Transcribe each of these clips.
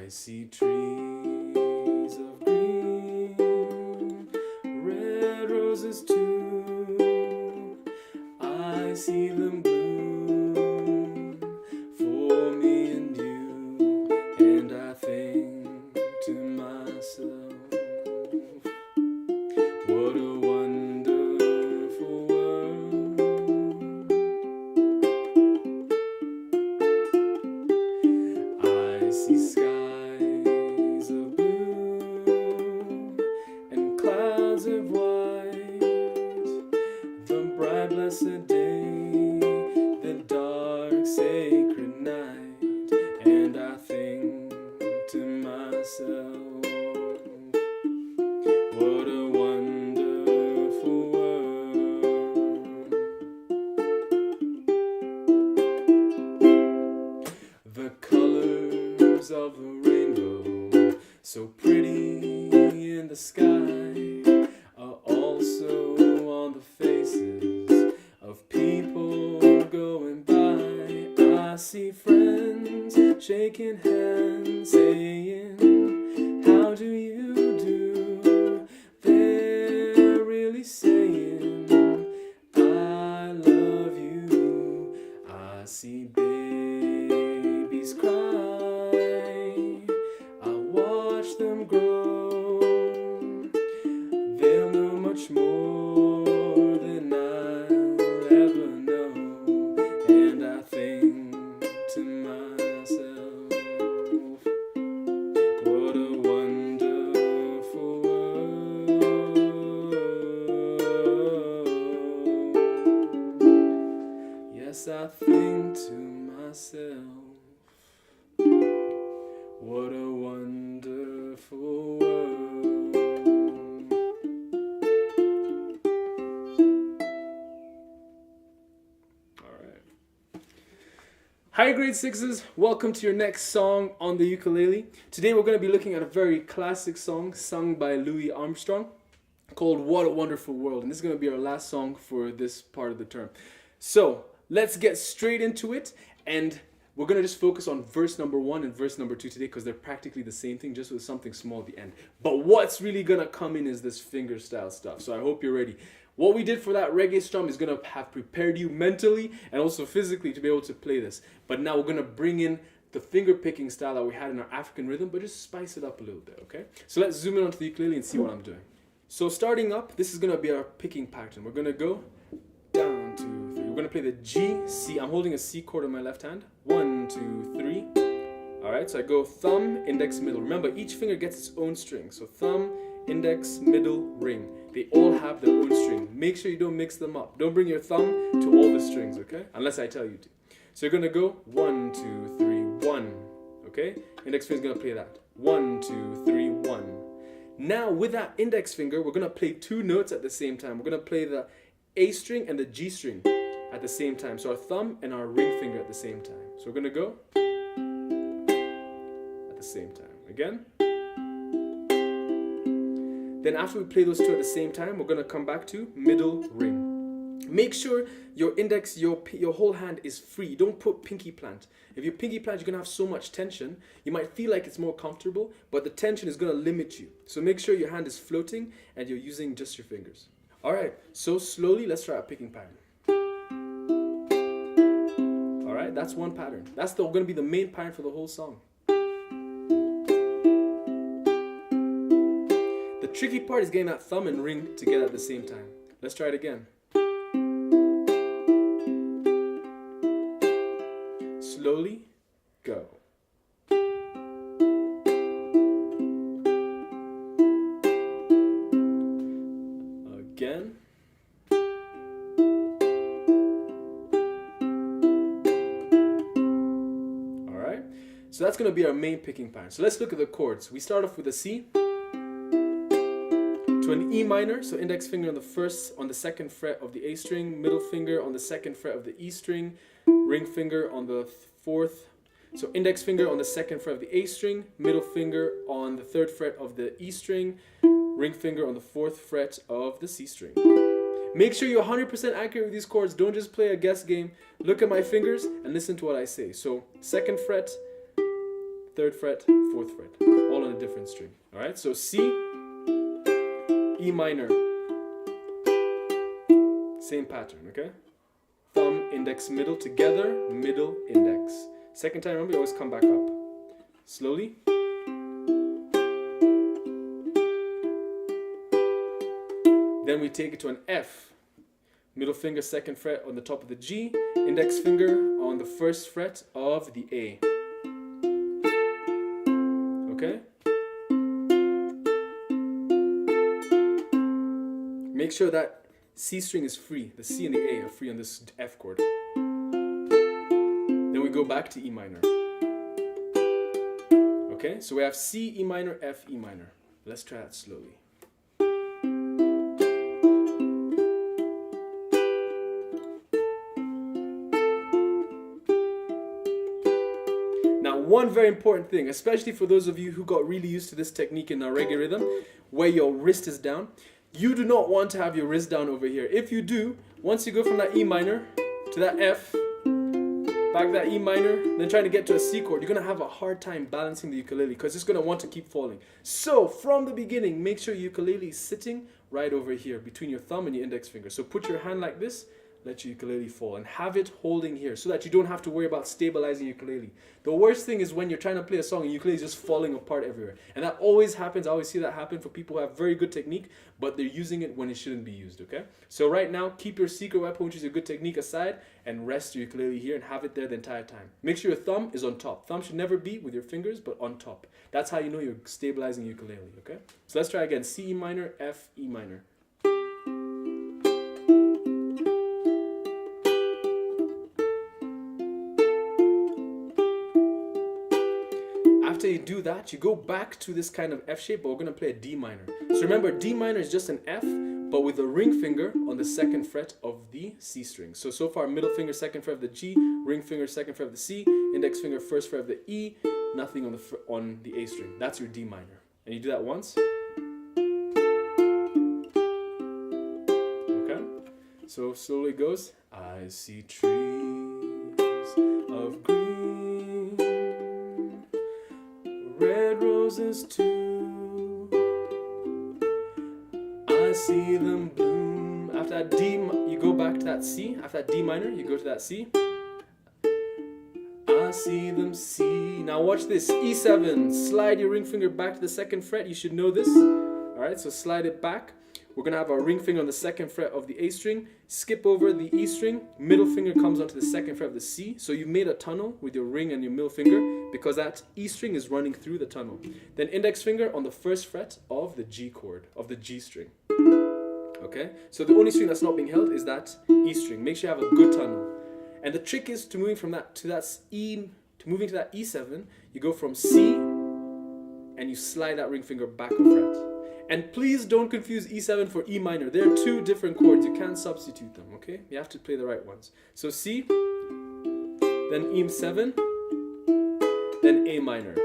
see trees of green, red roses too. I see them bloom for me and you, and I think to myself, what a wonderful world. I see skies of blue and clouds of white, the bright blessed day, the dark sacred night, and I think to myself, what a wonderful world. The colors of the rainbow, so pretty in the sky, are also on the faces of people going by. I see friends shaking hands, saying, how do you do? They're really saying, I love you. I see babies cry, I watch them grow. They'll know much more than I'll ever know, and I think to myself, what a wonderful world. Yes, I think to myself, what a wonderful world. All right. Hi, grade sixes. Welcome to your next song on the ukulele. Today we're going to be looking at a very classic song sung by Louis Armstrong called What a Wonderful World. And this is going to be our last song for this part of the term. So let's get straight into it. And we're going to just focus on verse number 1 and verse number 2 today because they're practically the same thing, just with something small at the end. But what's really going to come in is this finger style stuff. So I hope you're ready. What we did for that reggae strum is going to have prepared you mentally and also physically to be able to play this. But now we're going to bring in the finger picking style that we had in our African rhythm, but just spice it up a little bit, okay? So let's zoom in onto the ukulele and see what I'm doing. So starting up, this is going to be our picking pattern. We're going to go down, 2, 3. We're going to play the G, C. I'm holding a C chord in my left hand. 1, 2, 3. All right, so I go thumb, index, middle. Remember, each finger gets its own string. So thumb, index, middle, ring. They all have their own string. Make sure you don't mix them up. Don't bring your thumb to all the strings, okay? Unless I tell you to. So you're going to go 1, 2, 3, 1. Okay? Index finger is going to play that. 1, 2, 3, 1. Now, with that index finger, we're going to play 2 notes at the same time. We're going to play the A string and the G string at the same time. So our thumb and our ring finger at the same time. So we're going to go at the same time. Again. Then after we play those 2 at the same time, we're going to come back to middle ring. Make sure your index, your whole hand is free. Don't put pinky plant. If you pinky plant, you're going to have so much tension. You might feel like it's more comfortable, but the tension is going to limit you. So make sure your hand is floating and you're using just your fingers. All right, so slowly, let's try our picking pattern. All right, that's one pattern. That's going to be the main pattern for the whole song. The tricky part is getting that thumb and ring together at the same time. Let's try it again. Slowly, go. Again. All right. So that's going to be our main picking pattern. So let's look at the chords. We start off with a C to an E minor, so index finger on the 2nd fret of the A string, middle finger on the 2nd fret of the E string, ring finger on the 4th. So index finger on the 2nd fret of the A string, middle finger on the 3rd fret of the E string, ring finger on the 4th fret of the C string. Make sure you're 100% accurate with these chords. Don't just play a guess game. Look at my fingers and listen to what I say. So 2nd fret, 3rd fret, 4th fret, all on a different string. All right, so C, E minor, same pattern, okay? Thumb, index, middle together, middle, index. Second time, remember, you always come back up. Slowly. Then we take it to an F. Middle finger, 2nd fret on the top of the G. Index finger on the 1st fret of the A. Okay? Make sure that C string is free. The C and the A are free on this F chord. Then we go back to E minor. Okay, so we have C, E minor, F, E minor. Let's try that slowly. Now, one very important thing, especially for those of you who got really used to this technique in our reggae rhythm, where your wrist is down, you do not want to have your wrist down over here. If you do, once you go from that E minor to that F, back to that E minor, then trying to get to a C chord, you're going to have a hard time balancing the ukulele because it's going to want to keep falling. So from the beginning, make sure your ukulele is sitting right over here between your thumb and your index finger. So put your hand like this, let your ukulele fall, and have it holding here so that you don't have to worry about stabilizing your ukulele. The worst thing is when you're trying to play a song and your ukulele is just falling apart everywhere. And that always happens. I always see that happen for people who have very good technique, but they're using it when it shouldn't be used, okay? So right now, keep your secret weapon, which is a good technique, aside, and rest your ukulele here and have it there the entire time. Make sure your thumb is on top. Thumb should never be with your fingers, but on top. That's how you know you're stabilizing your ukulele, okay? So let's try again. C, E minor, F, E minor. After you do that, you go back to this kind of F shape, but we're going to play a D minor. So remember, D minor is just an F, but with a ring finger on the 2nd fret of the C string. So far, middle finger, 2nd fret of the G, ring finger, 2nd fret of the C, index finger, 1st fret of the E, nothing on the A string. That's your D minor. And you do that once. Okay? So slowly it goes. I see trees of green, red roses too, I see them bloom. After that D, you go back to that C. After that D minor, you go to that C. I see them see. Now watch this. E7. Slide your ring finger back to the 2nd fret. You should know this. Alright, so slide it back. We're going to have our ring finger on the 2nd fret of the A string. Skip over the E string. Middle finger comes onto the 2nd fret of the C. So you've made a tunnel with your ring and your middle finger because that E string is running through the tunnel. Then index finger on the 1st fret of the G chord, of the G string. Okay? So the only string that's not being held is that E string. Make sure you have a good tunnel. And the trick is to moving from that to that E, to moving to that E7, you go from C and you slide that ring finger back a fret. And please don't confuse E7 for E minor. They're two different chords. You can't substitute them, okay? You have to play the right ones. So C, then E7, then A minor.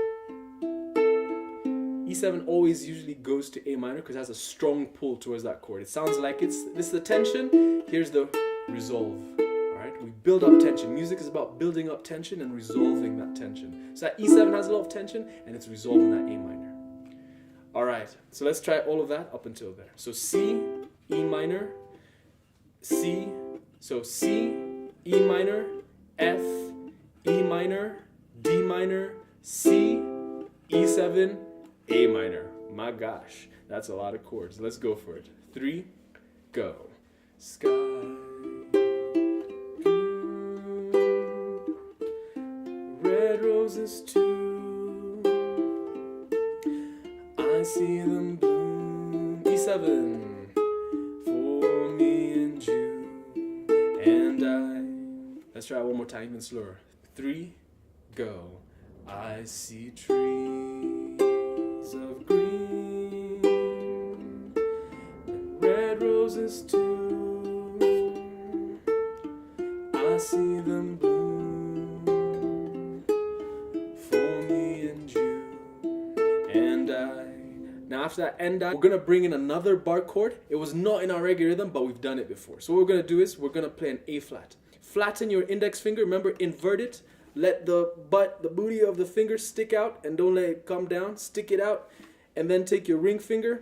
E7 always usually goes to A minor because it has a strong pull towards that chord. It sounds like this is the tension, here's the resolve. Alright, we build up tension. Music is about building up tension and resolving that tension. So that E7 has a lot of tension and it's resolving that A minor. Alright, so let's try all of that up until there. So C, E minor, C, so C, E minor, F, E minor, D minor, C, E7, A minor. My gosh, that's a lot of chords. Let's go for it. 3, go. Sky, blue, red roses too, I see them bloom. E7, for me and you and I. Let's try it one more time, even slower. 3, go. I see trees of green and red roses too, I see them bloom for me and you and I. Now after that and I, we're going to bring in another bar chord. It was not in our reggae rhythm, but we've done it before. So what we're going to do is we're going to play an A flat. flatten your index finger. Remember, invert it. Let the booty of the finger stick out and don't let it come down. Stick it out. And then take your ring finger,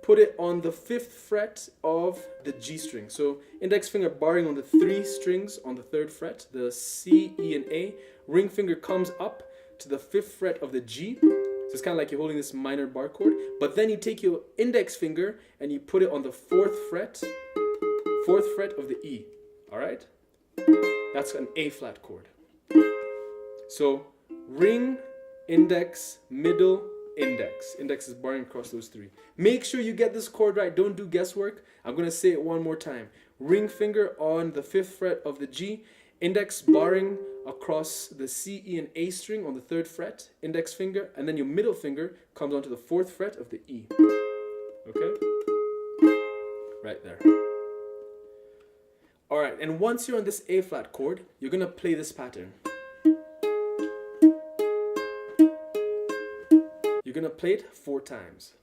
put it on the 5th fret of the G string. So index finger barring on the 3 strings on the 3rd fret, the C, E, and A. Ring finger comes up to the 5th fret of the G. So it's kind of like you're holding this minor bar chord. But then you take your index finger and you put it on the 4th fret of the E. All right? That's an A flat chord. So ring, index, middle, index. Index is barring across those 3. Make sure you get this chord right. Don't do guesswork. I'm going to say it one more time. Ring finger on the 5th fret of the G. Index barring across the C, E, and A string on the 3rd fret. Index finger. And then your middle finger comes onto the 4th fret of the E. Okay? Right there. Alright, and once you're on this A flat chord, you're going to play this pattern. You're going to play it 4 times.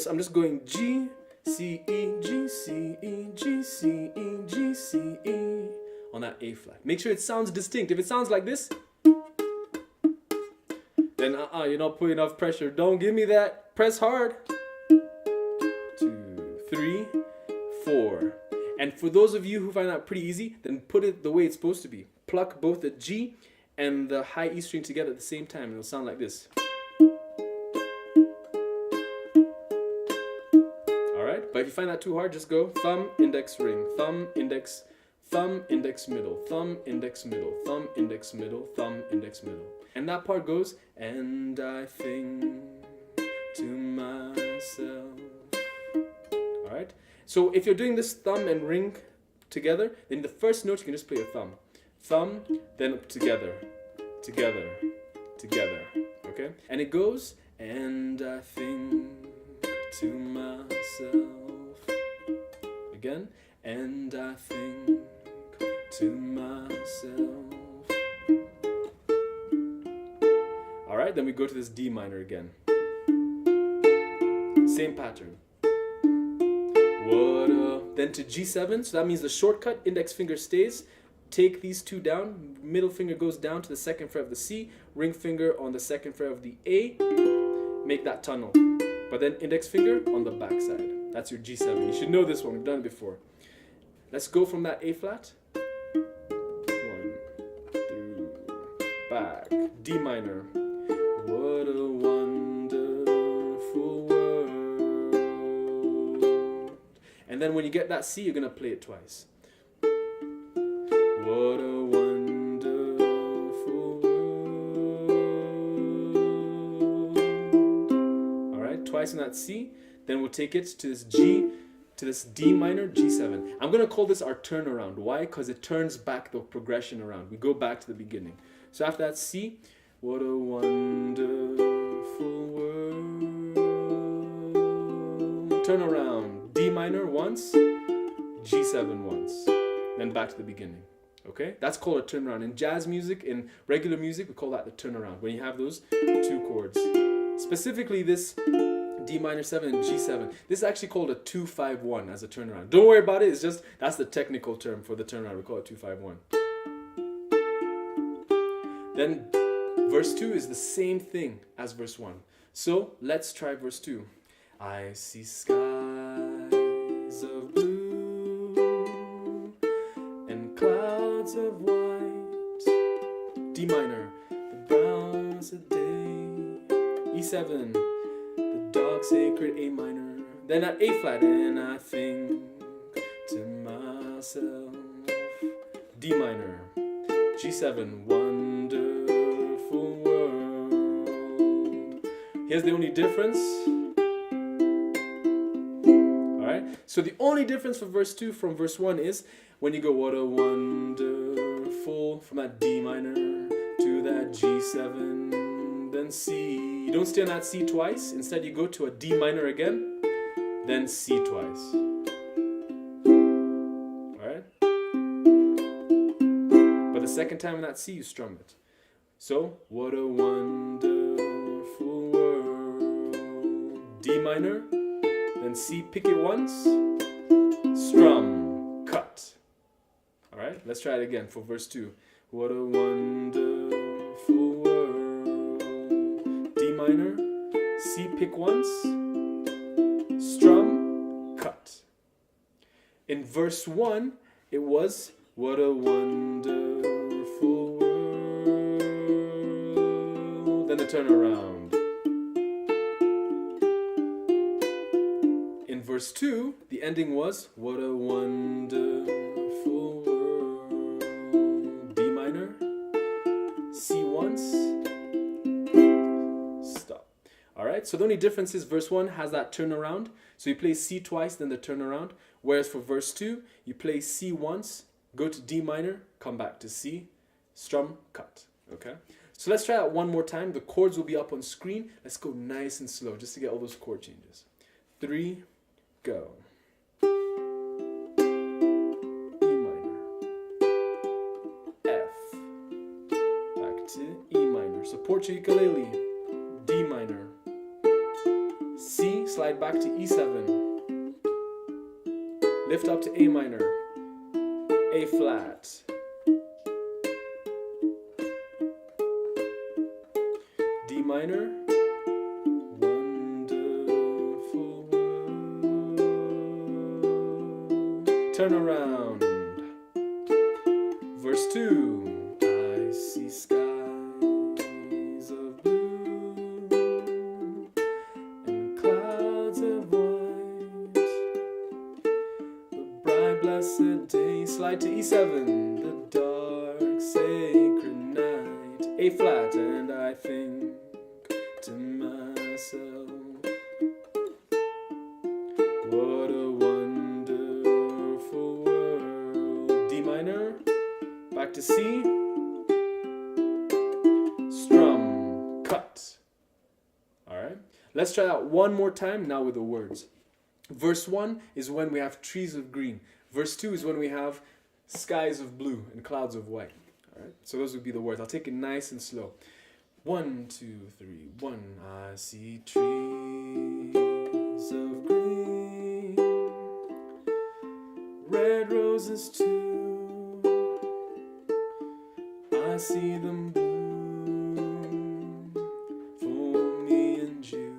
I'm just going G, C, E, G, C, E, G, C, E, G, C, E on that A flat. Make sure it sounds distinct. If it sounds like this, then you're not putting enough pressure. Don't give me that. Press hard. 2, 3, 4. And for those of you who find that pretty easy, then put it the way it's supposed to be. Pluck both the G and the high E string together at the same time, and it'll sound like this. Alright, but if you find that too hard, just go thumb, index, ring, thumb, index, middle, thumb, index, middle, thumb, index, middle, thumb, index, middle. And that part goes, and I think to myself. Alright, so if you're doing this thumb and ring together, then the first note you can just play your thumb. Thumb, then together, together, together, okay? And it goes, and I think to myself, again, and I think to myself. Alright, then we go to this D minor again. Same pattern. Then to G7, so that means the shortcut, index finger stays. Take these 2 down, middle finger goes down to the 2nd fret of the C, ring finger on the 2nd fret of the A, make that tunnel. But then index finger on the back side. That's your G7. You should know this one, we've done it before. Let's go from that A flat. 1, 2, back. D minor. What a wonderful world. And then when you get that C, you're going to play it twice. What a wonderful world. Alright, twice in that C. Then we'll take it to this G, to this D minor, G7. I'm going to call this our turnaround. Why? Because it turns back the progression around. We go back to the beginning. So after that C, what a wonderful world. Turn around. D minor once, G7 once. Then back to the beginning. Okay, that's called a turnaround. In jazz music, in regular music, we call that the turnaround. When you have those 2 chords. Specifically this D minor 7 and G7. This is actually called a 2-5-1 as a turnaround. Don't worry about it, it's just, that's the technical term for the turnaround. We call it 2-5-1. Then verse 2 is the same thing as verse 1. So let's try verse 2. I see skies of blue and clouds of white. D minor, the brown's a day. E7, the dark sacred A minor. Then at A flat, and I think to myself. D minor, G7, wonderful world. Here's the only difference. So the only difference for verse 2 from verse 1 is when you go what a wonderful from that D minor to that G7, then C. You don't stay on that C twice. Instead you go to a D minor again, then C twice. Alright? But the second time in that C you strum it. So, what a wonderful world. D minor, then C, pick it once, strum, cut. All right, let's try it again for verse 2. What a wonderful world. D minor, C pick once, strum, cut. In verse 1, it was what a wonderful world. Then the turnaround. In verse 2, the ending was what a wonderful world. D minor, C once, stop. Alright, so the only difference is verse 1 has that turnaround. So you play C twice, then the turnaround. Whereas for verse 2, you play C once, go to D minor, come back to C, strum, cut. Okay? So let's try that one more time. The chords will be up on screen. Let's go nice and slow just to get all those chord changes. 3, go. E minor, F, back to E minor. Support your ukulele. D minor, C, slide back to E7. Lift up to A minor, A flat, D minor, wonderful world. Turn around. Verse 2, I see skies of blue and clouds of white. The bright blessed day, slide to E7, the dark sacred night, A flat, and I think to myself, what a wonderful world. D minor, back to C, strum, cut. Alright, let's try that one more time now with the words. Verse 1 is when we have trees of green. Verse 2 is when we have skies of blue and clouds of white. Alright, so those would be the words. I'll take it nice and slow. 1, 2, 3, 1. I see trees of green, red roses too. I see them bloom for me and you,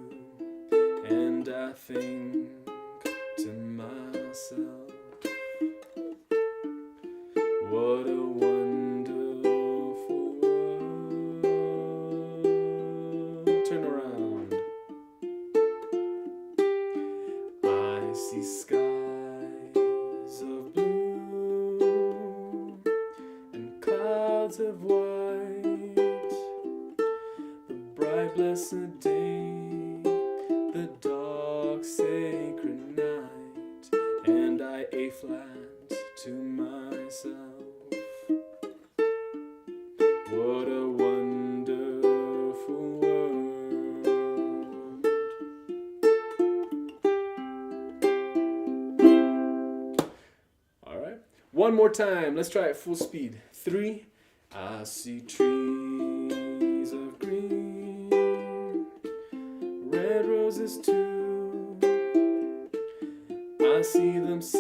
and I think to myself, what a wonderful world. Turn around. I see skies of blue and clouds of white. The bright blessed day, the dark sacred night, and I A flat to myself, what a wonderful world. Alright, one more time. Let's try it full speed. 3, I see trees of green, red roses too. I see them C,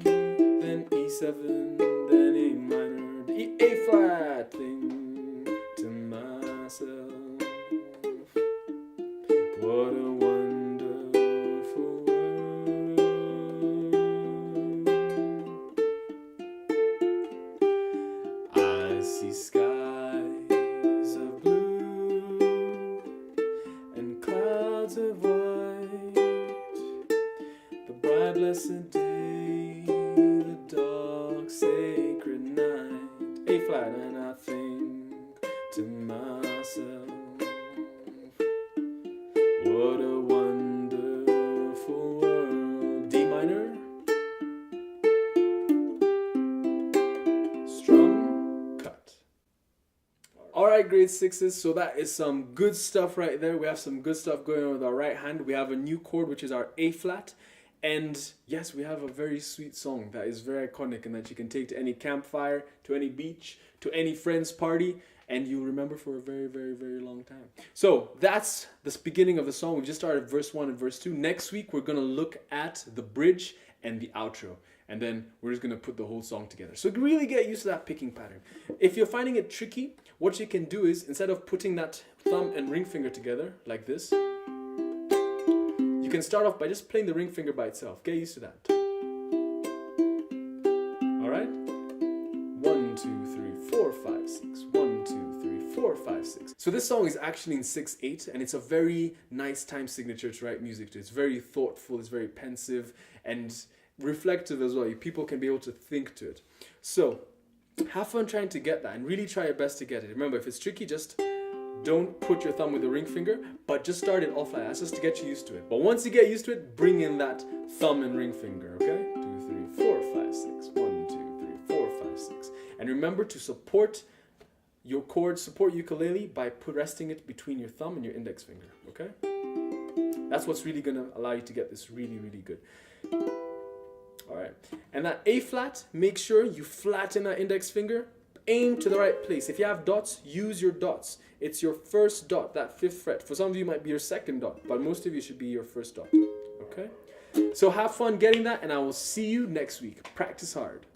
then E7, then A minor, the A flat thing to myself, what a wonderful world. I see skies of blue and clouds of white, the bright blessed day, the dark sacred night, A flat, and I think to myself, what a wonderful world. D minor, strum, cut. Alright, grade 6s, so that is some good stuff right there. We have some good stuff going on with our right hand. We have a new chord, which is our A flat. And yes, we have a very sweet song that is very iconic and that you can take to any campfire, to any beach, to any friend's party, and you'll remember for a very, very, very long time. So that's the beginning of the song. We just started verse 1 and verse 2. Next week, we're going to look at the bridge and the outro. And then we're just gonna put the whole song together. So really get used to that picking pattern. If you're finding it tricky, what you can do is, instead of putting that thumb and ring finger together like this, you can start off by just playing the ring finger by itself. Get used to that. All right? 1, 2, 3, 4, 5, 6. 1, 2, 3, 4, 5, 6. So this song is actually in 6/8, and it's a very nice time signature to write music to. It's very thoughtful, it's very pensive, and reflective as well. People can be able to think to it. So have fun trying to get that, and really try your best to get it. Remember, if it's tricky, just don't put your thumb with the ring finger, but just start it off like that. That's just to get you used to it. But once you get used to it, bring in that thumb and ring finger, okay? 2, 3, 4, 5, 6. 1, 2, 3, 4, 5, 6. And remember to support your chord, support ukulele by resting it between your thumb and your index finger, okay? That's what's really gonna allow you to get this really, really good. All right, and that A flat, make sure you flatten that index finger, aim to the right place. If you have dots, use your dots. It's your first dot, that 5th fret. For some of you, it might be your 2nd dot, but most of you should be your 1st dot, okay? So have fun getting that, and I will see you next week. Practice hard.